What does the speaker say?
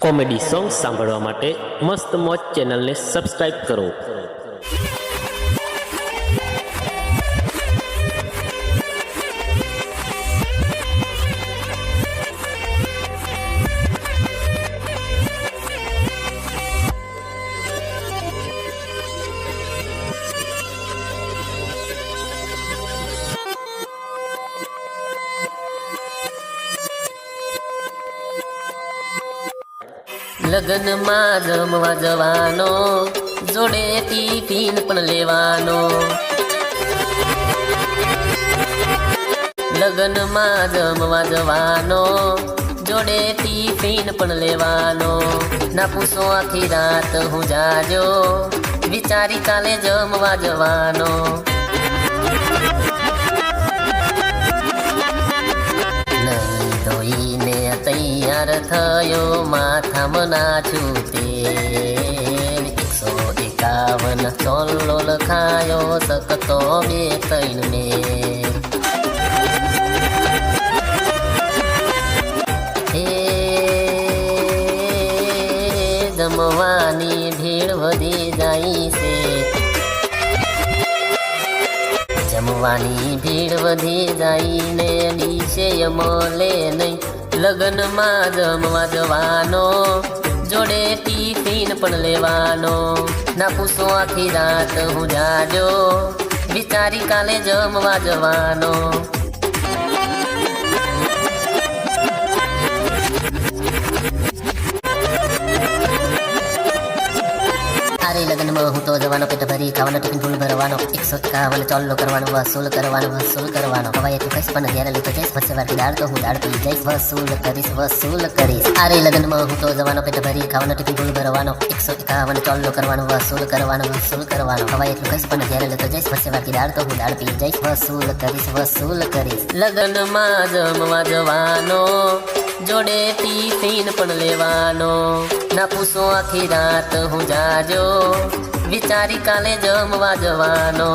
Comedy song સાંભળવા માટે મસ્ત મોજ ચેનલને સબસ્ક્રાઇબ કરો. લગનમાં જમવા જવાનો, જોડે ટિફિન પણ લેવાનો. લગનમાં જમવા જવાનો, જોડે ટિફિન પણ લેવાનો. ના પૂછો આખી રાત હું જાજો, વિચારી કાલે જમવા જવાનો. ધોઈને તૈયાર થયો, માથામાં નાચું તેલ. 151 ચોલ્લો લખાયો, સકતો 2-3 મેલ. જમવાની ભીડ વધી જાય છે, જમવાની ભીડ વધી જાય ને ડીશે મળે નહીં. લગ્નમાં જમવા જવાનો, જોડે ટિફિન પણ લેવાનો. ના પૂછો આખી રાત હું જાજો, વિચારી કાલે જમવા જવાનો. લગ્નમાં હું તો જવાનો, પેટ ભરી ખાવાનો, ટિફિન ફૂલ ભરવાનો. 151 ચોલ્લો કરવાનો, વસૂલ કરવાનો, વસૂલ કરવાનો. હવે એટલું કહીશ પણ ઘેર લીધો જઈશ, વચ્ચે વારથી દાળ તો હું દાળ પી જઈશ. વસૂલ કરીશ, વસૂલ કરીશ. અરે લગ્નમાં હું તો જવાનો, પેટ ભરી ખાવાનો, ટિફિન ફૂલ ભરવાનો. 151 ચોલ્લો કરવાનો, વસૂલ કરવાનો, વસૂલ કરવાનો. હવે એટલું કહીશ પણ ઘેર લીધો જઈશ, વચ્ચે વારથી દાળ તો હું દાળ પી જઈશ. વસૂલ કરીશ, વસૂલ કરીશ. લગ્નમાં જમવા જવાનો, જોડે ટિફિન પણ લેવાનો. ના પૂછો આખી રાત હું જાજો, વિચારી કાલે જમવા જવાનો.